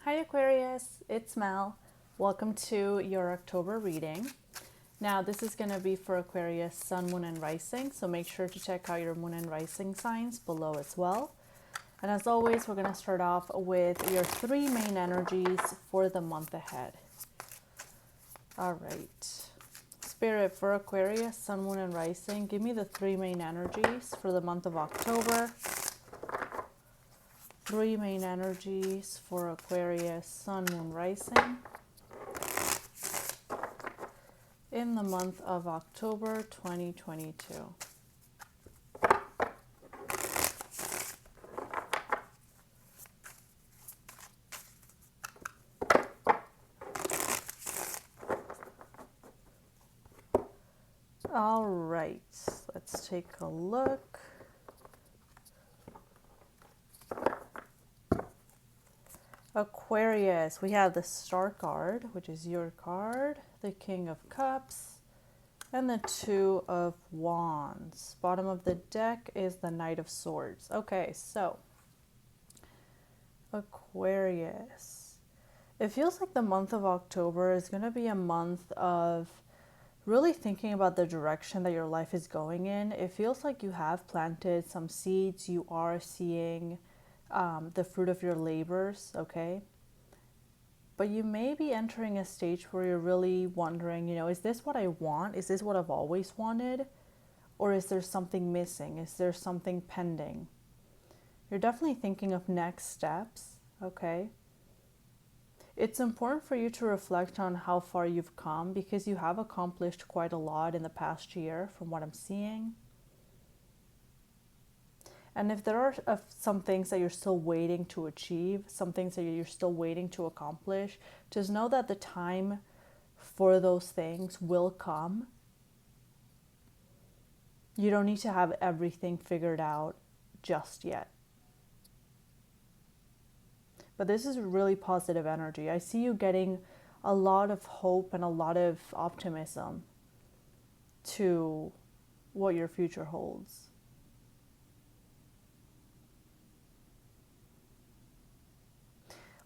Hi Aquarius, it's Mel. Welcome to your October reading. Now this is going to be for Aquarius Sun, Moon, and Rising, so make sure to check out your Moon and Rising signs below as well. And as always, we're going to start off with your three main energies for the month ahead. All right. Spirit, for Aquarius, Sun, Moon, and Rising, give me the three main energies for the month of October. Three main energies for Aquarius, Sun, Moon, Rising in the month of October 2022. All right, let's take a look. Aquarius, we have the Star card, which is your card, the King of Cups, and the Two of Wands. Bottom of the deck is the Knight of Swords. Okay, so Aquarius. It feels like the month of October is going to be a month of really thinking about the direction that your life is going in. It feels like you have planted some seeds. You are seeing the fruit of your labors, okay? But you may be entering a stage where you're really wondering, is this what I want? Is this what I've always wanted? Or is there something missing? Is there something pending? You're definitely thinking of next steps, okay? It's important for you to reflect on how far you've come because you have accomplished quite a lot in the past year from what I'm seeing. And if there are some things that you're still waiting to achieve, some things that you're still waiting to accomplish, just know that the time for those things will come. You don't need to have everything figured out just yet. But this is really positive energy. I see you getting a lot of hope and a lot of optimism to what your future holds.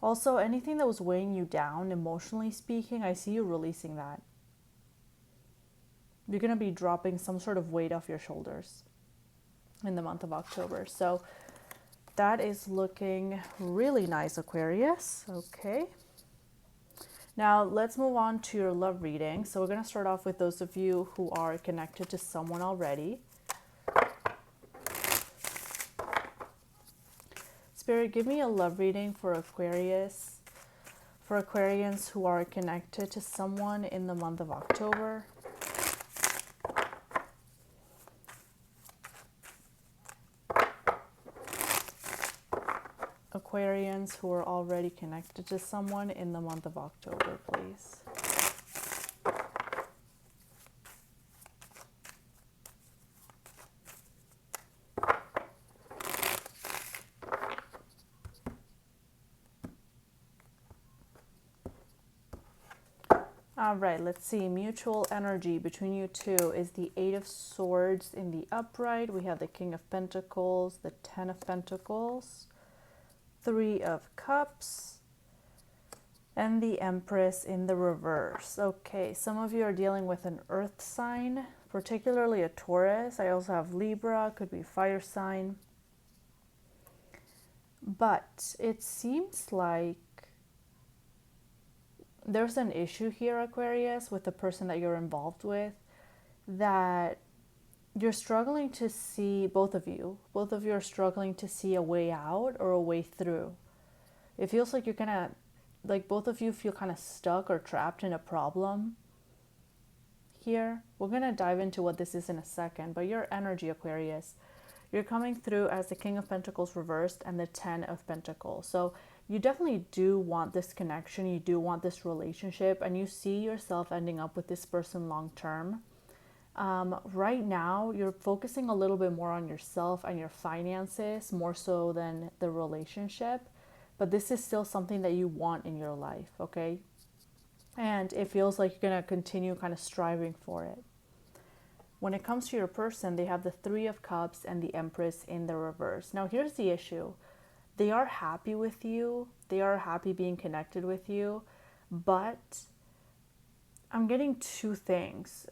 Also, anything that was weighing you down, emotionally speaking, I see you releasing that. You're going to be dropping some sort of weight off your shoulders in the month of October. So that is looking really nice, Aquarius. Okay. Now let's move on to your love reading. So we're going to start off with those of you who are connected to someone already. Spirit, give me a love reading for Aquarius, for Aquarians who are connected to someone in the month of October. Aquarians who are already connected to someone in the month of October, please. All right, let's see. Mutual energy between you two is the Eight of Swords in the upright. We have the King of Pentacles, the Ten of Pentacles, Three of Cups, and the Empress in the reverse. Okay, some of you are dealing with an earth sign, particularly a Taurus. I also have Libra, could be fire sign. But it seems like there's an issue here, Aquarius, with the person that you're involved with, that you're struggling to see, both of you are struggling to see a way out or a way through. It feels like you're kind of, like both of you feel kind of stuck or trapped in a problem here. We're going to dive into what this is in a second, but your energy, Aquarius, you're coming through as the King of Pentacles reversed and the Ten of Pentacles. So you definitely do want this connection, you do want this relationship, and you see yourself ending up with this person long term. Right now, you're focusing a little bit more on yourself and your finances, more so than the relationship. But this is still something that you want in your life, okay? And it feels like you're going to continue kind of striving for it. When it comes to your person, they have the Three of Cups and the Empress in the reverse. Now, here's the issue. they are happy with you. They are happy being connected with you. But I'm getting two things.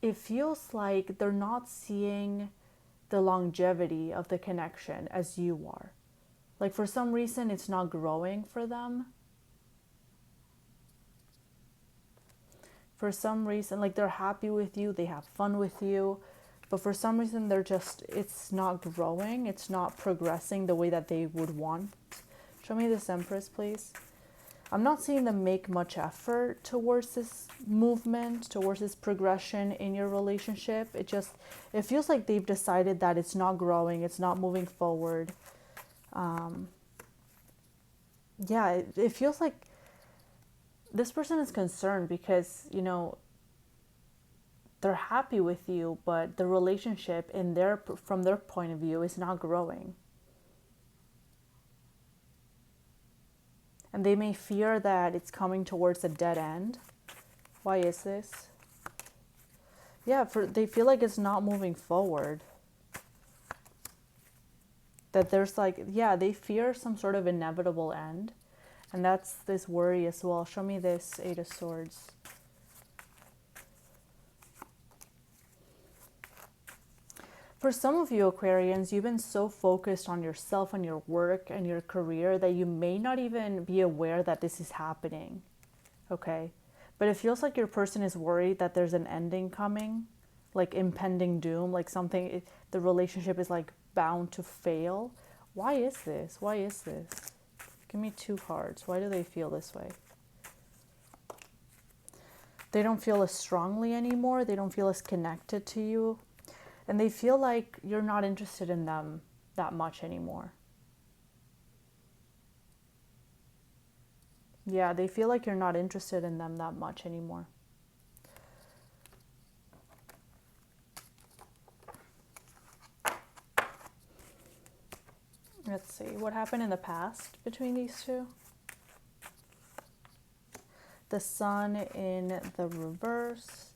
It feels like they're not seeing the longevity of the connection as you are. Like for some reason, it's not growing for them. For some reason, like they're happy with you, they have fun with you, but for some reason, it's not growing, it's not progressing the way that they would want. Show me this Empress, please. I'm not seeing them make much effort towards this movement, towards this progression in your relationship. It feels like they've decided that it's not growing, it's not moving forward. It feels like this person is concerned because, they're happy with you, but the relationship from their point of view is not growing. And they may fear that it's coming towards a dead end. Why is this? Yeah, they feel like it's not moving forward. That they fear some sort of inevitable end. And that's this worry as well. Show me this Eight of Swords. For some of you Aquarians, you've been so focused on yourself and your work and your career that you may not even be aware that this is happening. Okay? But it feels like your person is worried that there's an ending coming, like impending doom, like the relationship is like bound to fail. Why is this? Why is this? Give me two cards. Why do they feel this way? They don't feel as strongly anymore. They don't feel as connected to you. And they feel like you're not interested in them that much anymore. Yeah, they feel like you're not interested in them that much anymore. Let's see, what happened in the past between these two? The Sun in the reverse.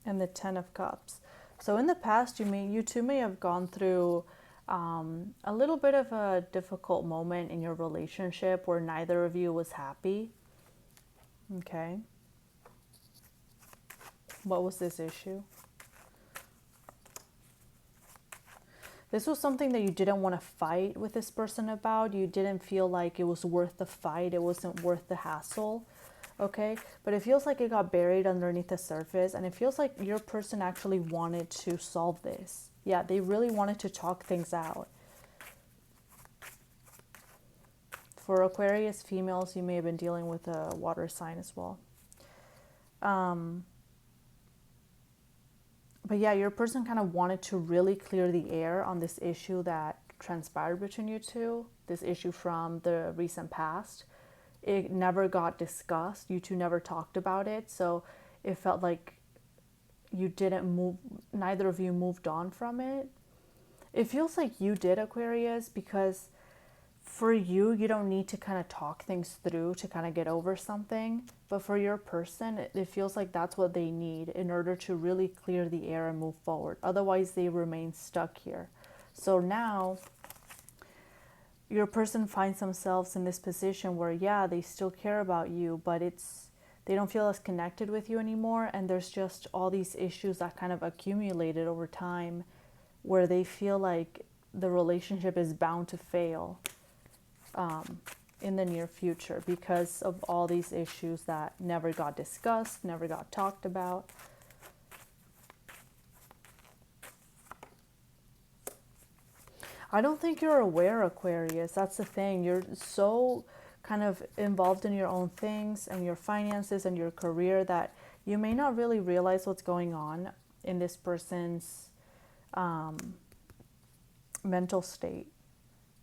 And the Ten of Cups. So in the past, you two may have gone through a little bit of a difficult moment in your relationship where neither of you was happy. Okay. What was this issue? This was something that you didn't want to fight with this person about. You didn't feel like it was worth the fight. It wasn't worth the hassle. Okay, but it feels like it got buried underneath the surface, and it feels like your person actually wanted to solve this. Yeah, they really wanted to talk things out. For Aquarius females, you may have been dealing with a water sign as well. But yeah, your person kind of wanted to really clear the air on this issue that transpired between you two, this issue from the recent past. It never got discussed. You two never talked about it. So it felt like neither of you moved on from it. It feels like you did, Aquarius, because for you don't need to kind of talk things through to kind of get over something. But for your person, it feels like that's what they need in order to really clear the air and move forward. Otherwise, they remain stuck here. So now your person finds themselves in this position where, yeah, they still care about you, but they don't feel as connected with you anymore. And there's just all these issues that kind of accumulated over time where they feel like the relationship is bound to fail in the near future because of all these issues that never got discussed, never got talked about. I don't think you're aware, Aquarius. That's the thing. You're so kind of involved in your own things and your finances and your career that you may not really realize what's going on in this person's mental state,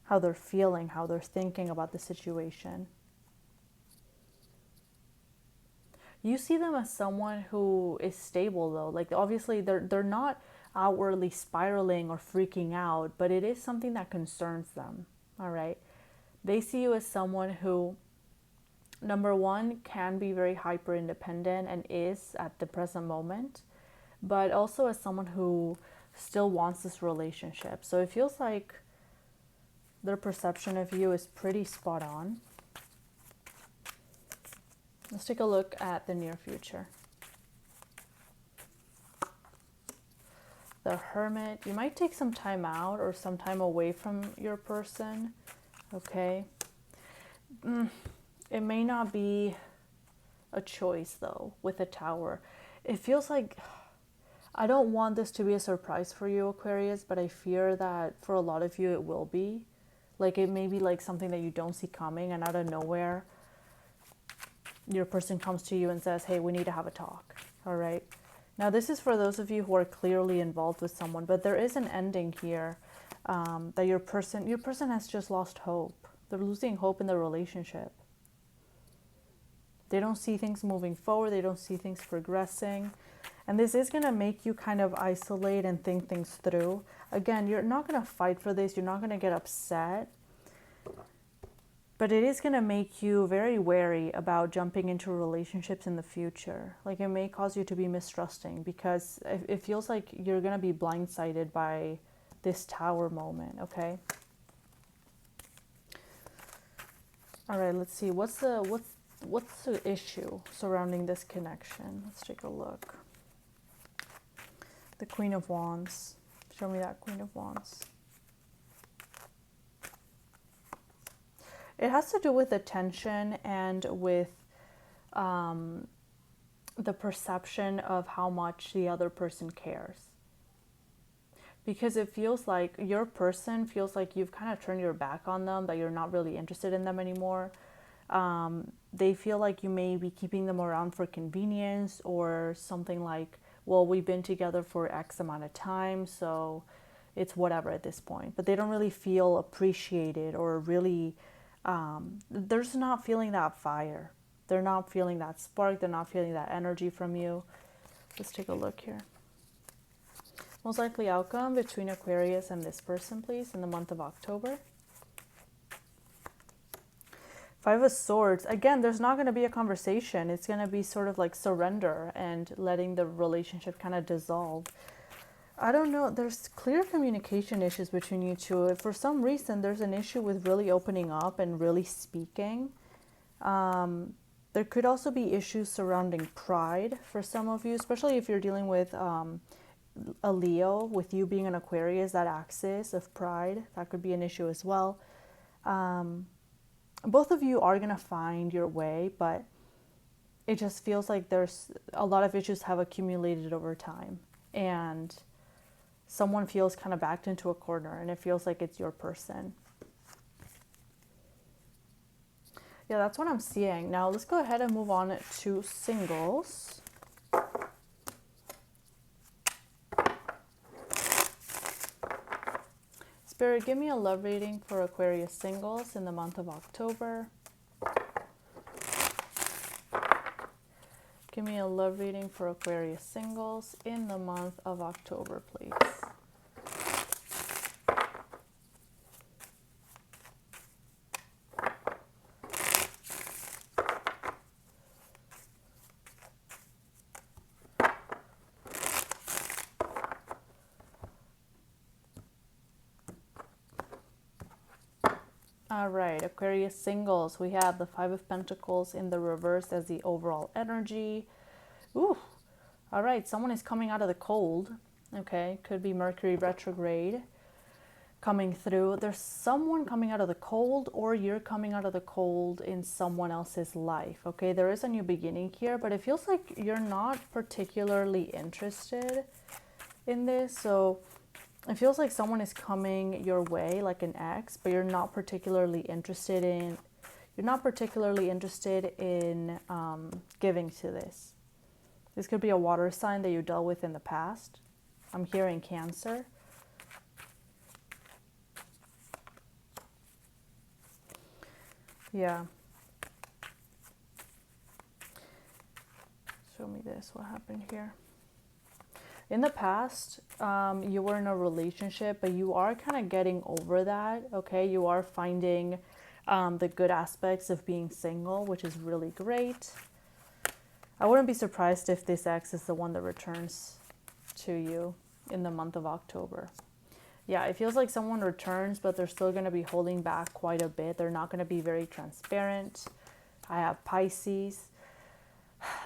how they're feeling, how they're thinking about the situation. You see them as someone who is stable, though. Like, obviously, they're not outwardly spiraling or freaking out, but it is something that concerns them. All right. They see you as someone who, number one, can be very hyper independent and is at the present moment, but also as someone who still wants this relationship. So it feels like their perception of you is pretty spot on. Let's take a look at the near future. The Hermit. You might take some time out or some time away from your person. Okay. It may not be a choice though with a Tower. It feels like, I don't want this to be a surprise for you, Aquarius, but I fear that for a lot of you it will be. Like it may be like something that you don't see coming, and out of nowhere your person comes to you and says, hey, we need to have a talk. All right. Now this is for those of you who are clearly involved with someone, but there is an ending here, that your person has just lost hope. They're losing hope in the relationship. They don't see things moving forward. They don't see things progressing. And this is going to make you kind of isolate and think things through. Again, you're not going to fight for this. You're not going to get upset. But it is going to make you very wary about jumping into relationships in the future. Like it may cause you to be mistrusting, because it feels like you're going to be blindsided by this Tower moment, okay? All right, let's see. What's the issue surrounding this connection? Let's take a look. The Queen of Wands. Show me that Queen of Wands. It has to do with attention and with the perception of how much the other person cares. Because it feels like your person feels like you've kind of turned your back on them, that you're not really interested in them anymore. They feel like you may be keeping them around for convenience, or something like, well, we've been together for X amount of time, so it's whatever at this point. But they don't really feel appreciated, or really, they're just not feeling that fire. They're not feeling that spark. They're not feeling that energy from you. Let's take a look here. Most likely outcome between Aquarius and this person, please, in the month of October. Five of Swords. Again, there's not going to be a conversation. It's going to be sort of like surrender and letting the relationship kind of dissolve. I don't know. There's clear communication issues between you two. For some reason, there's an issue with really opening up and really speaking. There could also be issues surrounding pride for some of you, especially if you're dealing with a Leo, with you being an Aquarius, that axis of pride. That could be an issue as well. Both of you are going to find your way, but it just feels like there's a lot of issues have accumulated over time, and someone feels kind of backed into a corner, and it feels like it's your person. Yeah, that's what I'm seeing. Now let's go ahead and move on to singles. Spirit, give me a love reading for Aquarius singles in the month of October. Give me a love reading for Aquarius singles in the month of October, please. All right, Aquarius singles, we have the Five of Pentacles in the reverse as the overall energy. Ooh, all right, someone is coming out of the cold. Okay, could be Mercury retrograde coming through. There's someone coming out of the cold, or you're coming out of the cold in someone else's life. Okay, there is a new beginning here, but it feels like you're not particularly interested in this. So it feels like someone is coming your way, like an ex, but you're not particularly interested in giving to this. This could be a water sign that you dealt with in the past. I'm hearing Cancer. Yeah. Show me this. What happened here? In the past, you were in a relationship, but you are kind of getting over that, okay? You are finding the good aspects of being single, which is really great. I wouldn't be surprised if this ex is the one that returns to you. in the month of October. Yeah, it feels like someone returns, but they're still going to be holding back quite a bit. They're not going to be very transparent. I have Pisces.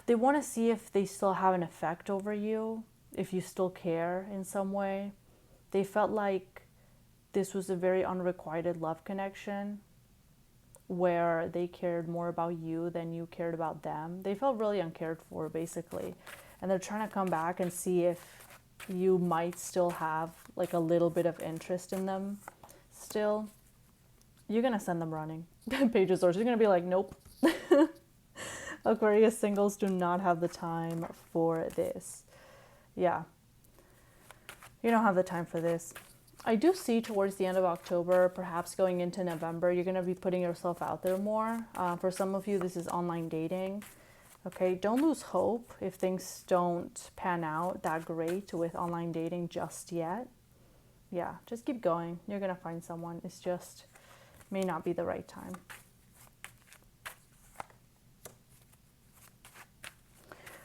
They want to see if they still have an effect over you, if you still care in some way. They felt like this was a very unrequited love connection where they cared more about you than you cared about them. They felt really uncared for, basically. And they're trying to come back and see if you might still have like a little bit of interest in them still. You're going to send them running. Page of Swords. You're going to be like, nope. Aquarius singles do not have the time for this. Yeah. You don't have the time for this. I do see towards the end of October, perhaps going into November, you're going to be putting yourself out there more. For some of you, this is online dating. Okay, don't lose hope if things don't pan out that great with online dating just yet. Yeah, just keep going. You're going to find someone. It's just may not be the right time.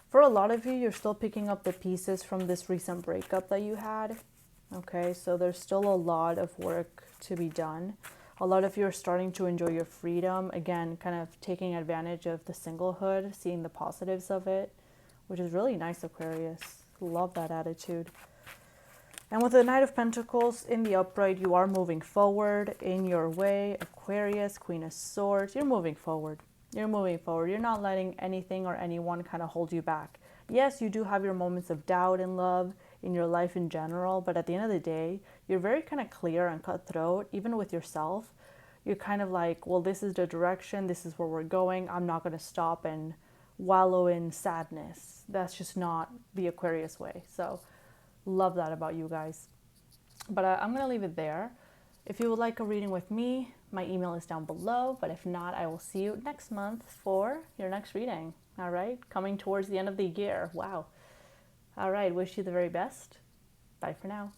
For a lot of you, you're still picking up the pieces from this recent breakup that you had. Okay, so there's still a lot of work to be done. A lot of you are starting to enjoy your freedom. Again, kind of taking advantage of the singlehood, seeing the positives of it, which is really nice, Aquarius. Love that attitude. And with the Knight of Pentacles in the upright, you are moving forward in your way. Aquarius, Queen of Swords, you're moving forward. You're moving forward. You're not letting anything or anyone kind of hold you back. Yes, you do have your moments of doubt in love, in your life in general, but at the end of the day, you're very kind of clear and cutthroat, even with yourself. You're kind of like, well, this is the direction, this is where we're going. I'm not going to stop and wallow in sadness. That's just not the Aquarius way. So love that about you guys. But I'm going to leave it there. If you would like a reading with me, my email is down below. But if not, I will see you next month for your next reading. All right? Coming towards the end of the year. Wow. All right. Wish you the very best. Bye for now.